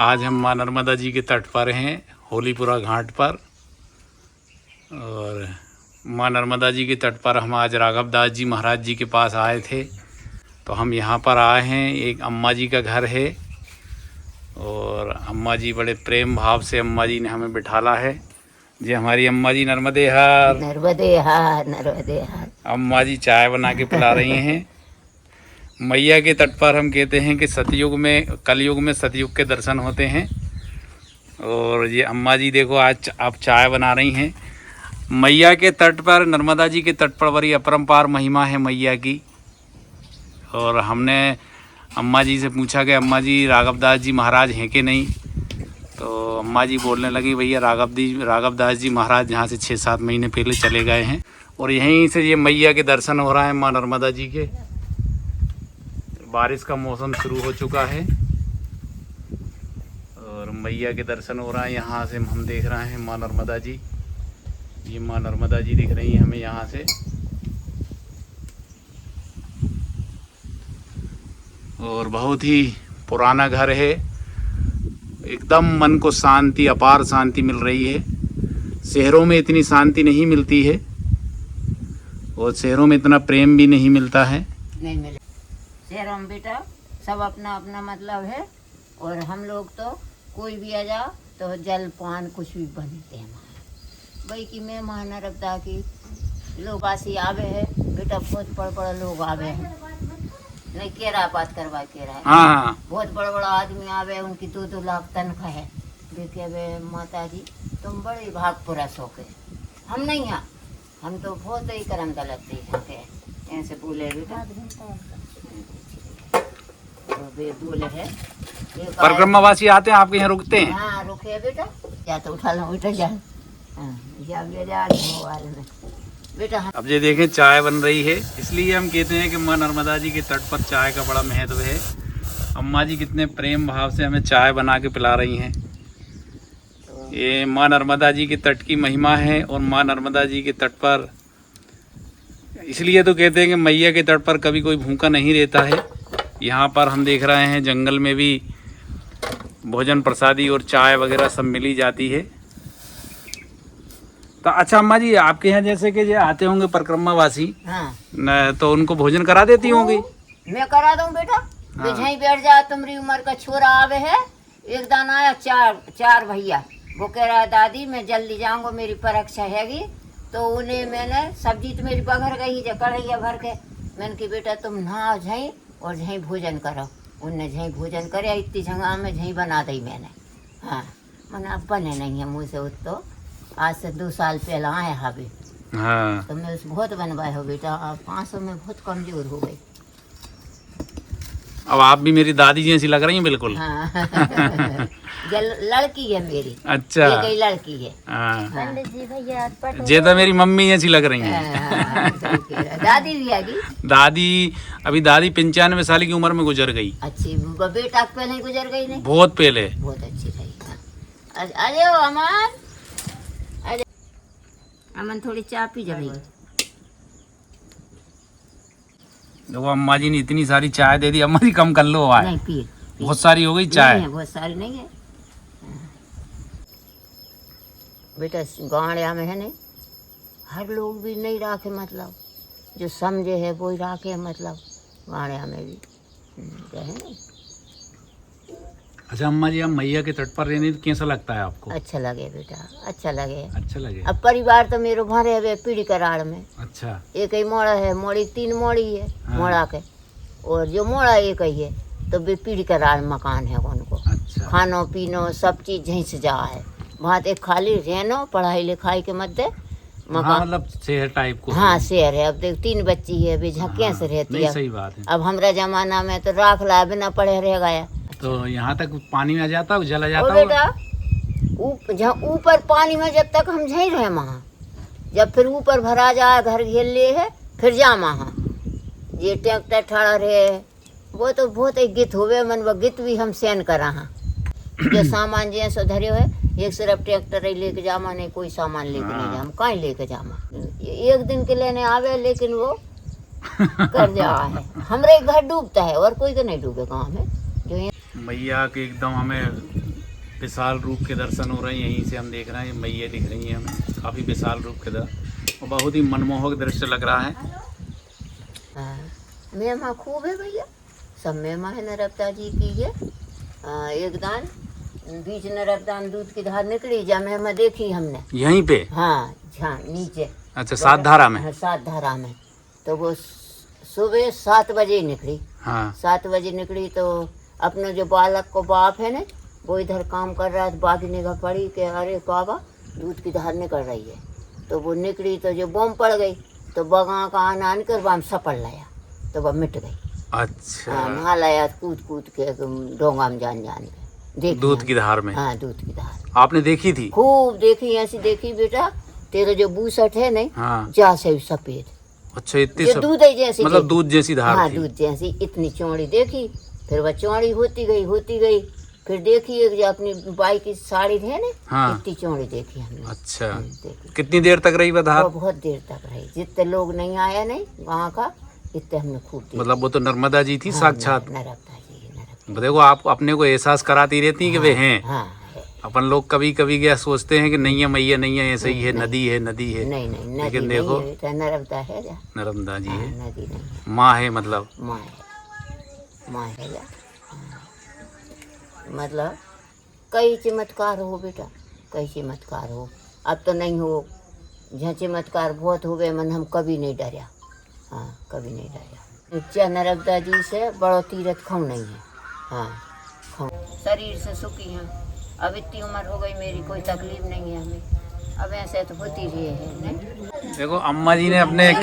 आज हम माँ नर्मदा जी के तट पर हैं, होलीपुरा घाट पर। और माँ नर्मदा जी के तट पर हम आज राघव दास जी महाराज जी के पास आए थे, तो हम यहाँ पर आए हैं। एक अम्मा जी का घर है और अम्मा जी बड़े प्रेम भाव से अम्मा जी ने हमें बिठाला है। जी हमारी अम्मा जी नर्मदे हार, नर्मदे हार, नर्मदे हार। अम्मा जी चाय बना के पिला रही हैं। मैया के तट पर हम कहते हैं कि सतयुग में, कलयुग में सतयुग के दर्शन होते हैं। और ये अम्मा जी देखो आज आप चाय बना रही हैं। मैया के तट पर, नर्मदा जी के तट पर बड़ी अपरंपार महिमा है मैया की। और हमने अम्मा जी से पूछा कि अम्मा जी राघव दास जी महाराज हैं कि नहीं, तो अम्मा जी बोलने लगी भैया राघव दास जी महाराज यहाँ से 6-7 महीने पहले चले गए हैं। और यहीं से ये मैया के दर्शन हो रहा है माँ नर्मदा जी के। बारिश का मौसम शुरू हो चुका है और मैया के दर्शन हो रहा है। यहाँ से हम देख रहे हैं माँ नर्मदा जी, ये माँ नर्मदा जी दिख रही हैं हमें यहाँ से। और बहुत ही पुराना घर है, एकदम मन को शांति, अपार शांति मिल रही है। शहरों में इतनी शांति नहीं मिलती है और शहरों में इतना प्रेम भी नहीं मिलता है। नहीं मिले शहरों में बेटा, सब अपना अपना मतलब है। और हम लोग तो कोई भी आ जाओ तो जल पान कुछ भी बनते हैं हमारे भाई की। मैं महानरबदा की लोग आसी आवे है बेटा, बहुत बड़ा बड़ा लोग आवे हैं। नहीं केरा बात करवा के रहा है। हाँ, बहुत बड़ा बड़ा आदमी आवे, उनकी 2-2 लाख तनख्वाह है। देखे वे माता जी तुम बड़े भाग पूरा शौक हम नहीं यहाँ, हम तो बहुत ही करम दलत यहाँ के ऐसे बोले बेटा। तो बोले है परिक्रमावासी आते हैं आपके यहाँ, रुकते हैं? हाँ रुके बेटा, या तो उठा लो बेटा, जा या ले जा मोबाइल में बेटा। अब ये देखें चाय बन रही है, इसलिए हम कहते हैं कि माँ नर्मदा जी के तट पर चाय का बड़ा महत्व है। अम्मा जी कितने प्रेम भाव से हमें चाय बना के पिला रही हैं। ये माँ नर्मदा जी के तट की महिमा है। और माँ नर्मदा जी के तट पर इसलिए तो कहते हैं कि मैया के तट पर कभी कोई भूखा नहीं रहता है। यहाँ पर हम देख रहे हैं जंगल में भी भोजन प्रसादी और चाय वगैरह सब मिली जाती है। तो अच्छा अम्मा जी, आपके यहाँ जैसे कि जो आते होंगे परिक्रमावासी, हाँ न, तो उनको भोजन करा देती होंगी? मैं करा दूं बेटा। हाँ। यहीं बैठ जा, तुम्हारी उम्र का छोरा आवे है। एक दान आया चार भैया, वो कह रहा है दादी मैं जल्दी जाऊंगा, मेरी परीक्षा हैगी। तो उन्हें मैंने सब्जी तो मेरी बघर गई है कढ़ैया भर के। मैंने की बेटा तुम नहाओ झई और झई भोजन करो। उनने झई भोजन करे, इतनी जगह में झई बना दी मैंने। हाँ मैंने अब बने नहीं है मुँह से, तो आज से 2 साल पहले आए हावे। हाँ, तो मैं उस बहुत बनवाए हो बेटा, अब 500 में बहुत कमजोर हो गई। अब आप भी मेरी दादी जैसी लग रही हैं बिल्कुल। हाँ लड़की है मेरी। अच्छा, एक ही लड़की है। हाँ, पंडित जी भैया ये तो मेरी मम्मी जैसी लग रही हैं। दादी भी आ गई। दादी अभी 95 साल की उम्र में गुजर गई। अच्छी बेटा पहले ही गुजर गई। नहीं बहुत पहले। बहुत अच्छी रही। अरे अमन, अरे अमन थोड़ी चाय पी जा। देखो अम्मा जी ने इतनी सारी चाय दे दी। अम्मा जी कम कर लो, नहीं पी, बहुत सारी हो गई चाय। नहीं है, बहुत सारी नहीं है बेटा। गाँव में है नहीं, हर लोग भी नहीं राखे, मतलब जो समझे है वो ही राखे, मतलब गाँव में भी है नहीं। अच्छा अम्मा जी, हम मैया के तट पर रहने तो कैसा लगता है आपको? अच्छा लगे बेटा, अच्छा लगे। अच्छा लगे। अब परिवार तो मेरे भरे हुए पीढ़ी कराड़ में। अच्छा, एक ही मोड़ा है, मोड़ी 3 मोड़ी है। हाँ। मोड़ा के और जो मोड़ा एक ही है, तो वे पीढ़ी कराड़ मकान है उनको। अच्छा, खानो पीनो सब चीज यहीं से जा है। वहाँ एक खाली रहनो पढ़ाई लिखाई के मध्य हाँ, मकान। मतलब शहर टाइप को। हाँ शहर है। अब देख 3 बच्ची है, वे झक्कियाँ हाँ, से रहती नहीं है। सही बात है। अब हमारा जमाना में तो राख ला बिना पढ़े रह गया। तो यहाँ तक पानी में आ जाता है, जला ओ जाता बेटा, जहाँ ऊपर पानी में जब तक हम झई रहे वहाँ, जब फिर ऊपर भरा जाए घर घेर ले है, फिर जा वहाँ ये ट्रैक्टर ठाड़ा रहे, वो तो बहुत एक गीत हुए मन। वो गीत भी हम सेन करा हाँ। जो सामान जैसे धरे है, एक सिर्फ ट्रैक्टर ही लेके जामा, नहीं कोई सामान लेके नहीं जामा, कहीं लेके जामा। एक दिन के लेने आवे, लेकिन वो कर जा है। हमारे घर डूबता है और कोई तो नहीं डूबे गाँव में। जो मैया के एकदम हमें विशाल रूप के दर्शन हो रहे हैं। यहीं से हम देख रहे हैं मैया दिख रही हैं हमें, काफ़ी विशाल रूप के और बहुत ही मनमोहक दृश्य लग रहा है। महिमा खूब है भैया, सब महिमा है नर्मदा जी की है। एक दान बीच नर्मदान दूध की धार निकली जा महिमा देखी हमने यहीं पे। हाँ नीचे। अच्छा, सात धारा में। हाँ, सात धारा में। तो वो सुबह 7 बजे निकली। हाँ 7 बजे निकली तो अपने जो बालक को बाप है ना, वो इधर काम कर रहा था। बाकी निगाह पड़ी कि अरे बाबा दूध की धार निकल रही है। तो वो निकली तो जो बम पड़ गई तो बगा का आना कर बाम सपड़ लाया तो वह मिट गई। अच्छा, नहा लाया कूद कूद के डोंगा में जान के देखी दूध की धार में। हाँ दूध की धार आपने देखी थी? खूब देखी, ऐसी देखी बेटा। तेरे जो बूसट है नहीं, हाँ। जा से सफेद। अच्छा, इतनी ये दूध है जैसी, मतलब दूध जैसी धार हाँ थी। दूध जैसी इतनी चौड़ी देखी। फिर वह चौड़ी होती गई। फिर देखी एक जो अपनी बाई की साड़ी है ना, हाँ। इतनी चौड़ी देखी हमने। अच्छा, देखी। कितनी देर तक रही वह धार? वो बहुत देर तक रही, जितने लोग नहीं आया नहीं वहाँ का, इतने हमने खूब देखी। मतलब वो तो नर्मदा जी थी साक्षात। नर्मदा जी। देखो, आप अपने को एहसास कराती रहती हैं कि वे हैं। हाँ है। अपन लोग कभी कभी क्या सोचते हैं कि नहीं है मैया, नहीं है, ऐसे ही है, नदी है। नहीं नदी लेकिन नहीं देखो, है, नर्मदा है जा। नर्मदा जी है, नदी नहीं है, माँ है, मतलब माँ है जा। मतलब कई चमत्कार हो बेटा, कई चमत्कार हो। अब तो नहीं हो, जहाँ चमत्कार बहुत हो गए मन हम कभी नहीं डरा। हाँ कभी नहीं डरा। ऊंचा नर्मदा जी से बड़ो तीरथ खाऊं नहीं है। हाँ खाऊं, शरीर से सुखी हैं। अब इतनी उम्र हो गई मेरी, कोई तकलीफ नहीं है हमें। अब ऐसे तो होती रही है नहीं। देखो अम्मा जी ने अपने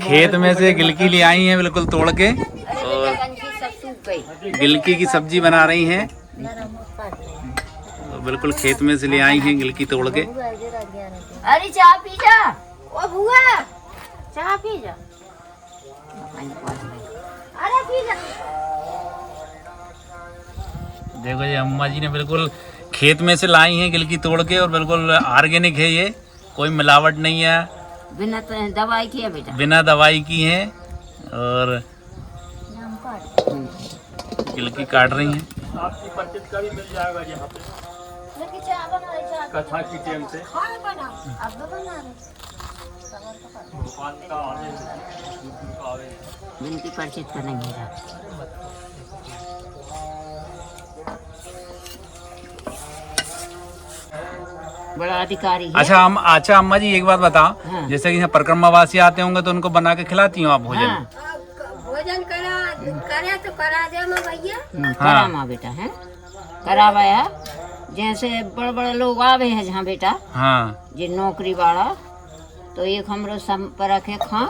खेत में से गिलकी ले आई हैं बिल्कुल तोड़ के, और सब सूख गई। गिलकी की सब्जी बना रही हैं। तो बिल्कुल खेत में से ले आई हैं गिलकी तोड़ के। अरे चाय पी जा, ओ बुआ चाय पी जा। अरे पी जा। देखो ये अम्मा जी ने बिल्कुल खेत में से लाई हैं गिलकी तोड़ के, और बिल्कुल ऑर्गेनिक है ये, कोई मिलावट नहीं है, बिना दवाई की है बेटा, बिना दवाई की है। और गिलकी काट रही हैं। आपकी परिचित का भी मिल जाएगा यहाँ पे कथा की टेम से। दुकान का आवे जिनकी परिचित का नहीं है। बड़ा अधिकारी है। अच्छा अम्मा जी एक बात बताओ, हाँ। जैसे कि यहाँ परिक्रमावासी आते होंगे तो उनको बना के खिलाती हो आप भोजन? हाँ। भोजन करे तो करा दे माँ भैया। करा माँ बेटा है, करावाया। जैसे बड़े बड़े लोग आवे हैं जहाँ बेटा, हाँ जे नौकरी वाला, तो एक हमरो संपर्क है खा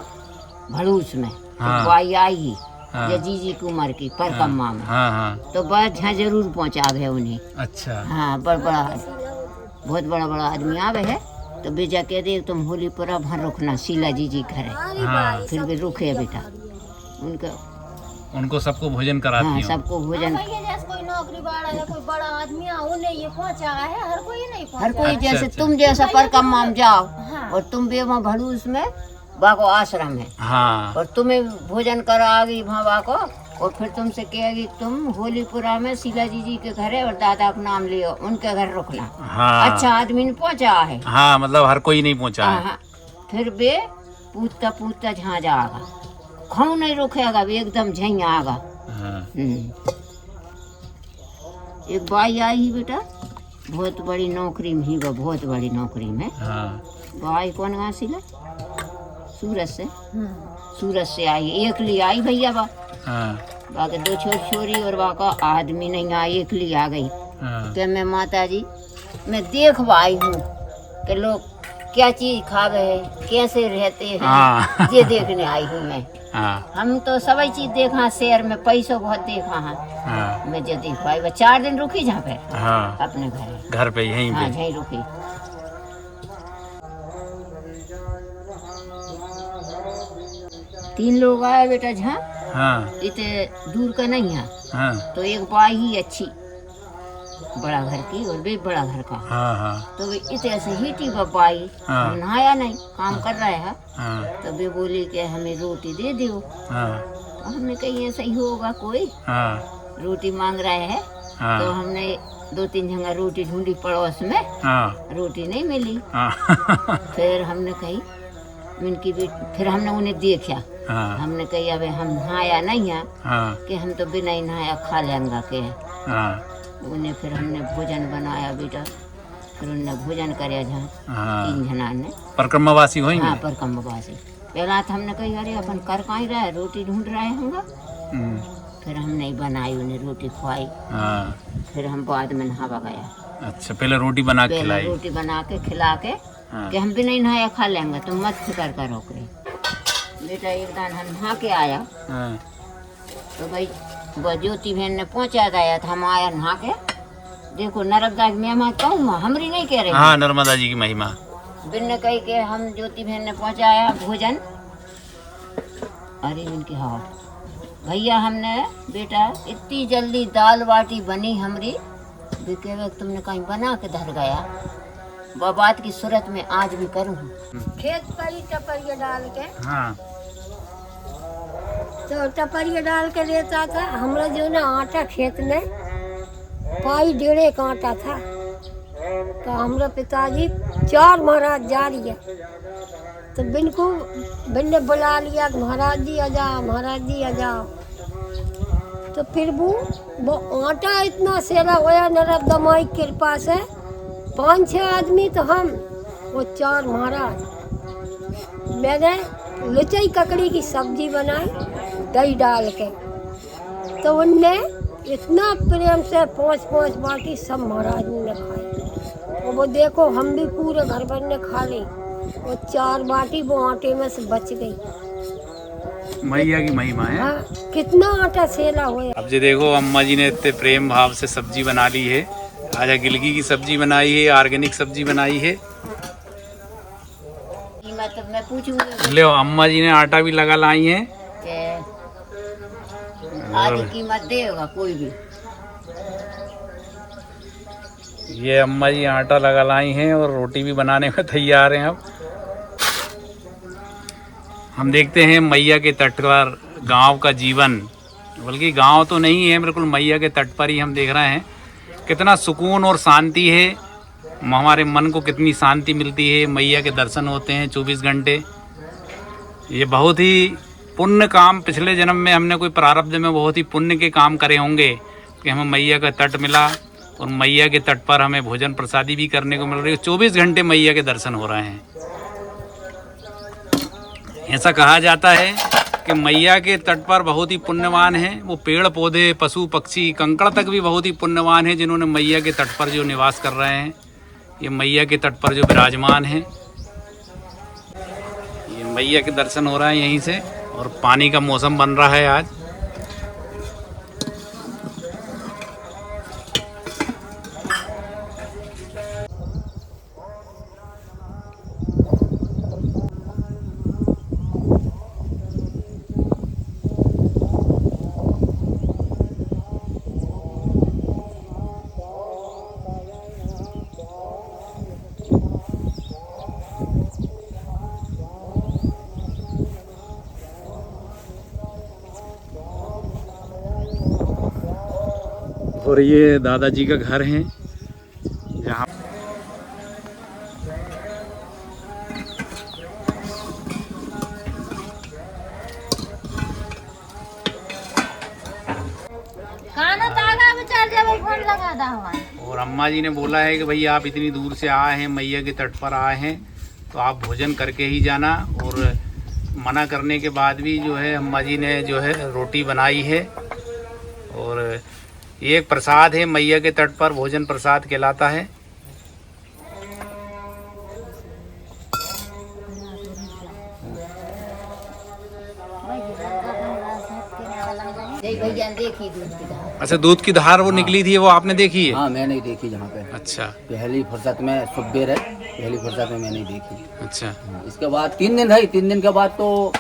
भड़ूस में। हाँ। तो बाई आई हाँ। ये जीजी की उम्र की परकम्मा में, हाँ। तो बस यहाँ जरूर पहुँचावे उन्हें। अच्छा, हाँ बहुत बड़ा आदमी आवे है, तो बेजा कह दे तुम होली पूरा भर रुकना शीला जी घर है। हाँ। फिर भी रुके बेटा, उनको सबको भोजन कराती हाँ हो? सबको भोजन। भैया जैसे कोई नौकरी वाला या कोई बड़ा आदमी आ, उन्हें ये पहुँचा है, हर कोई नहीं हर पहुँचा। कोई अच्छा, जैसे अच्छा। तुम जैसा परकम्मा में जाओ, हाँ। और तुम भी वहाँ भड़ूस में बाको आश्रम है, हाँ। और तुम्हें भोजन कराओगी वहाँ बाको, और फिर तुमसे कहेगी तुम होलीपुरा में शीला जी के घर है और दादा का नाम लियो, उनके घर रुकना। हाँ। अच्छा आदमी ने पहुँचा है। हाँ, मतलब हर कोई नहीं पहुँचा है। हाँ, फिर बे पूछता जहाँ जाएगा, खाऊ नहीं रुकेगा, वे एकदम झई आगा। हाँ। एक बाई आई ही बेटा, बहुत बड़ी नौकरी में ही, बहुत बड़ी नौकरी में। हाँ। बाई कौन गा शीला? सूरत से आई, एक ली आई भैया बा। हाँ। बाकी 2 छोरी और बाका आदमी नहीं आई, एक ली आ गई। हाँ। तो मैं माता जी मैं देख आई हूँ कि लोग क्या चीज खावे है, कैसे रहते हैं, हाँ। ये देखने आई हूँ मैं। हाँ। हम तो सभी चीज देखा, शहर में पैसों बहुत देखा है। हाँ। मैं जो देख पाई, वो 4 दिन रुकी जहाँ पे हाँ। अपने घर पे यहीं हाँ पे? यहीं रुकी। तीन लोग आए बेटा जहाँ, हाँ। इतने दूर का नहीं है। हाँ। तो एक बाई ही अच्छी बड़ा घर की, और भी बड़ा घर का। हाँ। तो वे इतने से हीटी बाई, हाँ। नहाया नहीं, काम कर रहा है। हाँ। तो वे बोली कि हमें रोटी दे दो। हाँ। तो हमने कही ऐसा ही होगा कोई, हाँ। रोटी मांग रहा है हाँ। तो हमने 2-3 जगह रोटी ढूंढी पड़ोस में, हाँ रोटी नहीं मिली। हाँ फिर हमने कही उनकी भी, फिर हमने उन्हें देखा। हाँ हमने कही अब हम नहाया नहीं है हाँ कि हम तो बिना ही नहाया खा लेंगे के। हाँ उन्हें फिर हमने भोजन बनाया बेटा, फिर उन्हें भोजन करे जहाँ हाँ 3 जना ने। परिक्रमावासी होंगे। हाँ, पर कमवासी। पहला तो हमने कही अरे अपन कर कहीं रहे, रोटी ढूंढ रहे होंगे। हम्म, फिर हमने बनाई, उन्हें रोटी खुआई। हाँ फिर हम बाद में नहावा गया। अच्छा, पहले रोटी बना के पहले खिलाई। रोटी बना के खिला के हाँ। कि हम भी नहीं नहाया खा लेंगे, तुम मत फिकर करो करे। बेटा एक दान हम नहा के आया हाँ तो भाई वो ज्योति बहन ने पहुंचा दिया था। हम आया नहा के, देखो नर्मदा की महिमा कहूँ, हमरी नहीं कह रही। हाँ, नर्मदा जी की महिमा। बिन कही के हम ज्योति बहन ने पहुंचाया भोजन। अरे इनकी हाथ भैया, हमने बेटा इतनी जल्दी दाल बाटी बनी हमरी, कहे तुमने कहीं बना के धर गया। वो बात की सूरत में आज भी करूँ। खेत पर ही टपरिया डाल के, हाँ तो टपरिया डाल के देता था। हमरा जो ना आटा खेत में 1.5 आटा था। तो हमरा पिताजी 4 महाराज जा रही है, तो बिन ने बुला लिया कि महाराज जी आ जाओ, महाराज जी आ जाओ। तो फिर वो आटा इतना सेला होया नर्मदा माई की कृपा से, 5-6 आदमी तो हम, वो 4 महाराज। मैंने लुचई ककड़ी की सब्जी बनाई दही डाल के, तो उनने इतना प्रेम से 5-5 बाटी सब महाराज ने खाई। और वो देखो हम भी पूरे घर भर ने खा ली। वो 4 बाटी वो आटे में से बच गई। मैया की महिमा है। हाँ, कितना आटा सेला हुआ। अब जी देखो, अम्मा जी ने इतने प्रेम भाव से सब्जी बना ली है। आज गिलकी की सब्जी बनाई है, ऑर्गेनिक सब्जी बनाई है। मतलब मैं पूछूंगी ले अम्मा जी ने आटा भी लगा लाई है। आधी कीमत देगा कोई भी। ये अम्मा जी आटा लगा लाई हैं और रोटी भी बनाने में तैयार हैं। अब हम देखते हैं मैया के तट पर गांव का जीवन, बल्कि गांव तो नहीं है, बिल्कुल मैया के तट पर ही हम देख रहे हैं कितना सुकून और शांति है। हमारे मन को कितनी शांति मिलती है। मैया के दर्शन होते हैं 24 घंटे। ये बहुत ही पुण्य काम, पिछले जन्म में हमने कोई प्रारब्ध में बहुत ही पुण्य के काम करे होंगे कि हमें मैया का तट मिला और मैया के तट पर हमें भोजन प्रसादी भी करने को मिल रही है। 24 घंटे मैया के दर्शन हो रहे हैं। ऐसा कहा जाता है कि मैया के तट पर बहुत ही पुण्यवान हैं वो पेड़ पौधे, पशु पक्षी, कंकड़ तक भी बहुत ही पुण्यवान हैं जिन्होंने मैया के तट पर जो निवास कर रहे हैं। ये मैया के तट पर जो विराजमान हैं, ये मैया के दर्शन हो रहा है यहीं से। और पानी का मौसम बन रहा है आज। और ये दादाजी का घर है जहाँ खाना तागा बेचार जब फोन लगा दा हमारे। और अम्मा जी ने बोला है कि भैया आप इतनी दूर से आए हैं, मैया के तट पर आए हैं, तो आप भोजन करके ही जाना। और मना करने के बाद भी जो है अम्मा जी ने जो है रोटी बनाई है। और ये एक प्रसाद है, मैया के तट पर भोजन प्रसाद कहलाता है। भैया देखी दूध की धार। अच्छा, दूध की धार वो निकली थी, वो आपने देखी है? हाँ, मैं नहीं देखी जहाँ पे। अच्छा पहली फुर्सत में सुबेर है, पहली फुर्सत में मैं नहीं देखी। अच्छा। इसके बाद 3 दिन रही, 3 दिन के बाद तो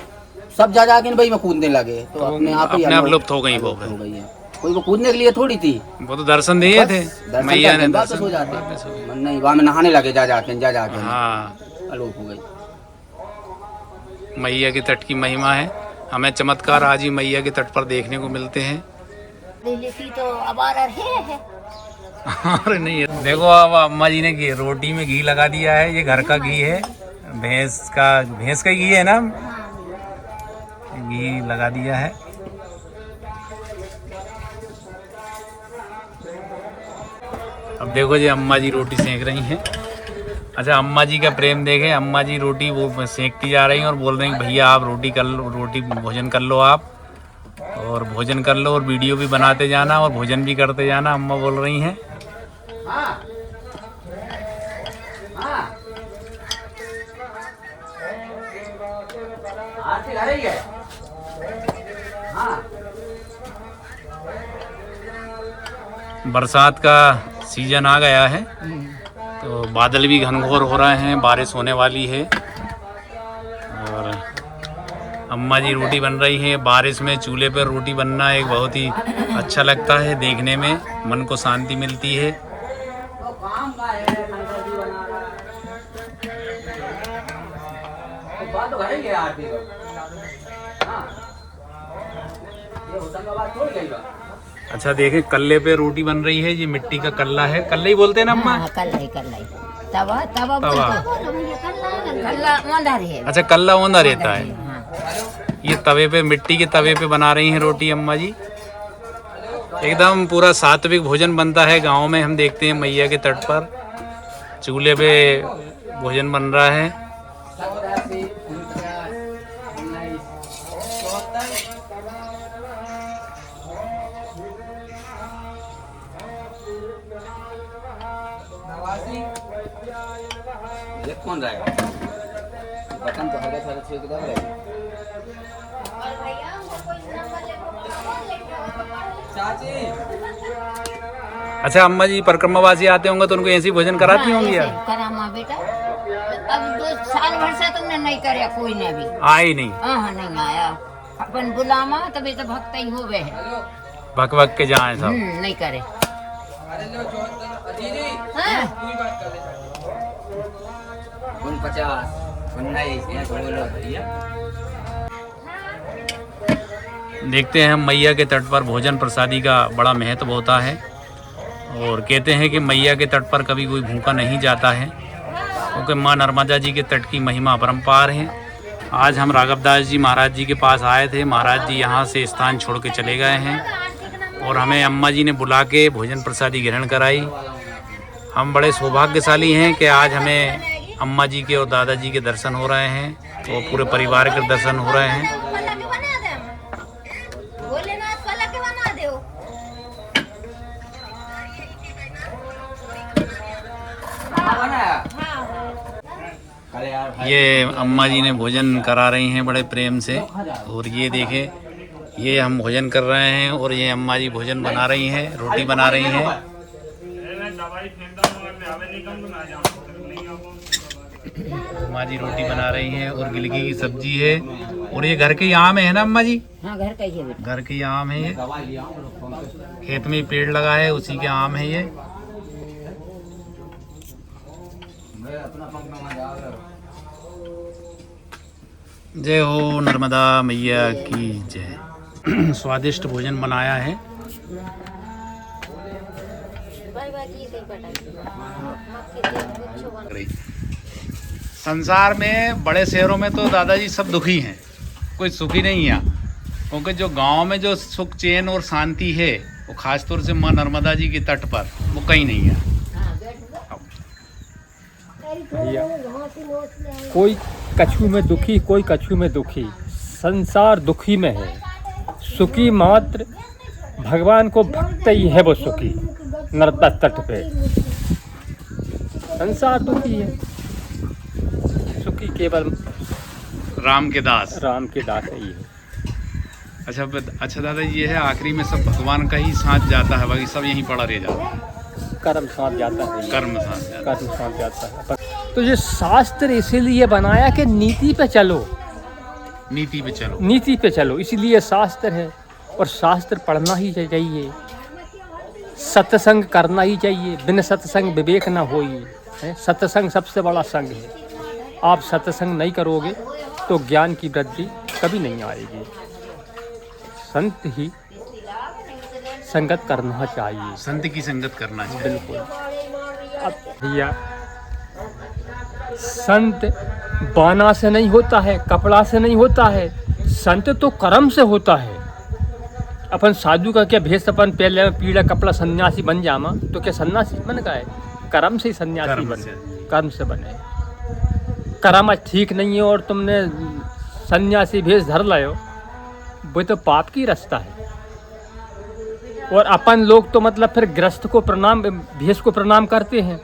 सब जा जाके भाई में कूदने लगे, तो अपने आप ही लुप्त हो गई वो। हो गई है। कोई वो कूदने के लिए थोड़ी थी, वो तो दर्शन दिए थे मैया ने। वापस हो जाते नहीं, वहाँ में नहाने लगे जा जाके हाँ, अलोप हो गई। मैया के तट की महिमा है। हमें चमत्कार आज ही मैया के तट पर देखने को मिलते हैं। ले लेती तो अब आ रहे है। अरे नहीं, देखो अब अम्मा जी ने रोटी में घी लगा दिया है। ये घर का घी है, भैंस का घी है ना, घी लगा दिया है। अब देखो जी अम्मा जी रोटी सेक रही हैं। अच्छा, अम्मा जी का प्रेम देखें, अम्मा जी रोटी वो सेकती जा रही हैं और बोल रही हैं भैया आप रोटी भोजन कर लो आप, और भोजन कर लो और वीडियो भी बनाते जाना और भोजन भी करते जाना, अम्मा बोल रही हैं। बरसात का सीजन आ गया है तो बादल भी घनघोर हो रहे हैं, बारिश होने वाली है। और अम्मा जी रोटी बन रही है। बारिश में चूल्हे पर रोटी बनना एक बहुत ही अच्छा लगता है, देखने में मन को शांति मिलती है। अच्छा देखें, कल्ले पे रोटी बन रही है। ये मिट्टी का कल्ला है, कल्ला ही बोलते हैं ना अम्मा? हाँ, कल्ला ही तवा कल्ला औंधा रहे। अच्छा, कल्ला औंधा रहता है। हाँ। ये तवे पे, मिट्टी के तवे पे बना रही हैं रोटी अम्मा जी। एकदम पूरा सात्विक भोजन बनता है गांव में। हम देखते हैं मैया के तट पर चूल्हे पे भोजन बन रहा है। कौन रहेगा? बटन तो हल्का सा छेद कर रहेगा। अच्छा अम्मा जी परिक्रमावासी आते होंगे तो उनको ऐसी भोजन कराती होंगी यार? करामा बेटा, अब 2 साल भर से तुमने नहीं करे, कोई ने भी आई नहीं। हाँ नहीं आया। अपन बुलामा तभी तो भक्त ही हो गए हैं। भक भक के जाए सब। नहीं करे। हाँ। 50 बोलो भैया। देखते हैं हम मैया के तट पर भोजन प्रसादी का बड़ा महत्व होता है और कहते हैं कि मैया के तट पर कभी कोई भूखा नहीं जाता है, क्योंकि माँ नर्मदा जी के तट की महिमा अपरंपार है। आज हम राघवदास जी महाराज जी के पास आए थे। महाराज जी यहाँ से स्थान छोड़ के चले गए हैं और हमें अम्मा जी ने बुला के भोजन प्रसादी ग्रहण कराई। हम बड़े सौभाग्यशाली हैं कि आज हमें अम्मा जी के और दादाजी के दर्शन हो रहे हैं और पूरे परिवार के दर्शन हो रहे हैं। ये अम्मा जी ने भोजन करा रही हैं बड़े प्रेम से। और ये देखें, ये हम भोजन कर रहे हैं और ये अम्मा जी भोजन बना रही हैं, रोटी बना रही हैं। अम्मा जी रोटी बना रही हैं और गिलकी की सब्जी है। और ये घर के आम है ना अम्मा जी? हाँ, घर का ही है बेटा। घर के आम है ये, खेत में पेड़ लगा है उसी के आम है ये। जय हो नर्मदा मैया की जय। स्वादिष्ट भोजन बनाया है। संसार में बड़े शहरों में तो दादाजी सब दुखी हैं, कोई सुखी नहीं है, क्योंकि जो गांव में जो सुख चैन और शांति है वो खासतौर से माँ नर्मदा जी के तट पर वो कहीं नहीं है। कोई कछु में दुखी, कोई कछु में दुखी, संसार दुखी में है। सुखी मात्र भगवान को भक्त ही है वो सुखी। नर्मदा तट पे संसार दुखी है, सुखी केवल राम के दास, राम के दास ही है। अच्छा दादा ये है आखिरी में सब भगवान का ही साथ जाता है, बाकी सब यहीं पड़ा रह जाता है। कर्म साथ जाता है, कर्म साथ जाता है। कर्म साथ जाता है। तो ये शास्त्र इसीलिए बनाया कि नीति पे चलो, नीति पे चलो, नीति पे चलो, इसीलिए शास्त्र है। और शास्त्र पढ़ना ही चाहिए, सत्संग करना ही चाहिए। बिन सत्संग विवेक ना होई। सत्संग सबसे बड़ा संग है। आप सत्संग नहीं करोगे तो ज्ञान की वृद्धि कभी नहीं आएगी। संगत करना चाहिए। संत की संगत करना चाहिए। बिल्कुल। अब भैया संत बाना से नहीं होता है, कपड़ा से नहीं होता है, संत तो कर्म से होता है। अपन साधु का क्या भेष अपन पहले पीला कपड़ा सन्यासी बन जामा, तो क्या सन्यासी बन गए? कर्म से ही सन्यासी कर्म बने, से। कर्म से बने। कर्म आज ठीक नहीं है और तुमने सन्यासी भेष धर लायो, वो तो पाप की रास्ता है। और अपन लोग तो मतलब फिर गृहस्थ को प्रणाम, भेष को प्रणाम करते हैं,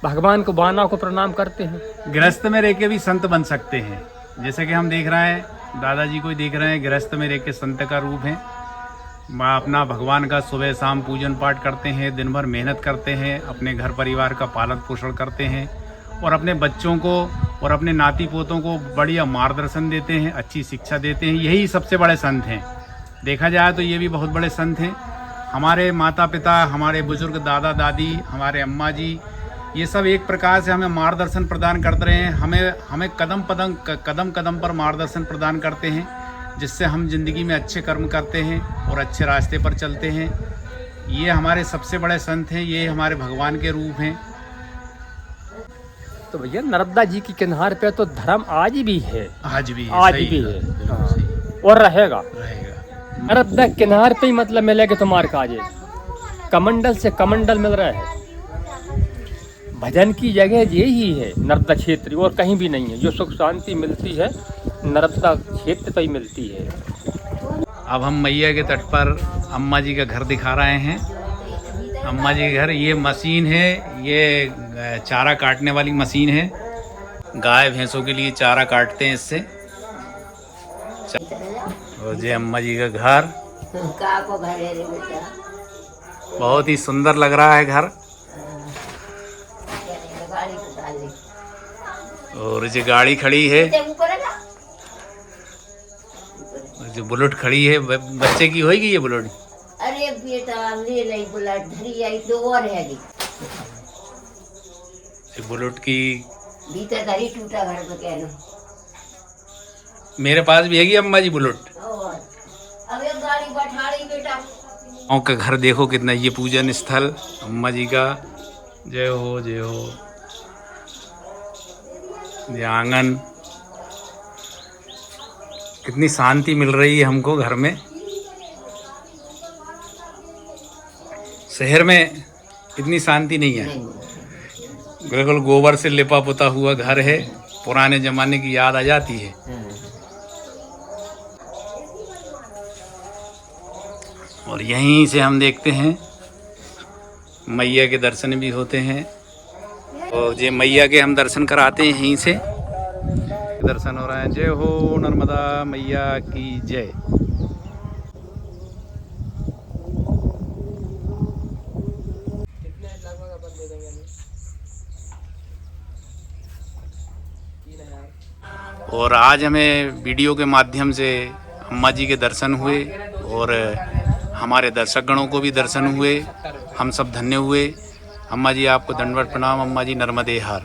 भगवान को बाना को प्रणाम करते हैं। गृहस्थ में रह के भी संत बन सकते हैं। जैसे कि हम देख रहे हैं, दादाजी को ही देख रहे हैं, गृहस्थ में रह के संत का रूप है। माँ अपना भगवान का सुबह शाम पूजन पाठ करते हैं, दिन भर मेहनत करते हैं, अपने घर परिवार का पालन पोषण करते हैं और अपने बच्चों को और अपने नाती पोतों को बढ़िया मार्गदर्शन देते हैं, अच्छी शिक्षा देते हैं। यही सबसे बड़े संत हैं। देखा जाए तो ये भी बहुत बड़े संत हैं। हमारे माता पिता, हमारे बुजुर्ग दादा दादी, हमारे अम्मा जी, ये सब एक प्रकार से हमें मार्गदर्शन प्रदान करते रहे हैं। हमें कदम कदम पर मार्गदर्शन प्रदान करते हैं, जिससे हम जिंदगी में अच्छे कर्म करते हैं और अच्छे रास्ते पर चलते हैं। ये हमारे सबसे बड़े संत हैं, ये हमारे भगवान के रूप हैं। तो भैया नर्मदा जी की किनारे पे तो धर्म आज भी है, आज भी है, आज सही भी है, है, बिल्कुल हाँ। सही और रहेगा। रहेगा। नर्मदा किनारे पे ही मतलब मिलेगा तुम्हारे काजे, कमंडल से कमंडल मिल रहा है। भजन की जगह यही है नर्मदा क्षेत्र, और कहीं भी नहीं है। जो सुख शांति मिलती है नर्मदा क्षेत्र पे ही मिलती है। अब हम मैया के तट पर अम्मा जी का घर दिखा रहे हैं। अम्मा जी के घर, ये मशीन है, ये चारा काटने वाली मशीन है। गाय भैंसों के लिए चारा काटते हैं इससे। और ये अम्मा जी का घर, का को घर है रे बेटा, बहुत ही सुंदर लग रहा है घर। गाड़ी को डाल दे। और ये गाड़ी खड़ी है, ते ऊपर है ना? जो बुलेट खड़ी है, बच्चे की होगी ये बुलेट। अरे बेटा ले ले बुलेट धरी आई, दो और है दी। ये बुलेट की भीतर धरी टूटा घर पे कहना। मेरे पास भी हैगी अम्मा जी बुलेट। और अब एक गाड़ी बैठाड़ी बेटा। गाँव का घर देखो कितना, ये पूजन स्थल अम्मा जी का। जय हो जय हो। ये आंगन, कितनी शांति मिल रही है हमको घर में। शहर में इतनी शांति नहीं है। बिल्कुल गोबर से लिपा पुता हुआ घर है, पुराने जमाने की याद आ जाती है। और यहीं से हम देखते हैं मैया के दर्शन भी होते हैं। और ये मैया के हम दर्शन कराते हैं, यहीं से दर्शन हो रहा है। जय हो नर्मदा मैया की जय। और आज हमें वीडियो के माध्यम से अम्मा जी के दर्शन हुए और हमारे दर्शक गणों को भी दर्शन हुए। हम सब धन्य हुए। अम्मा जी आपको दंडवत प्रणाम। अम्मा जी नर्मदे हार।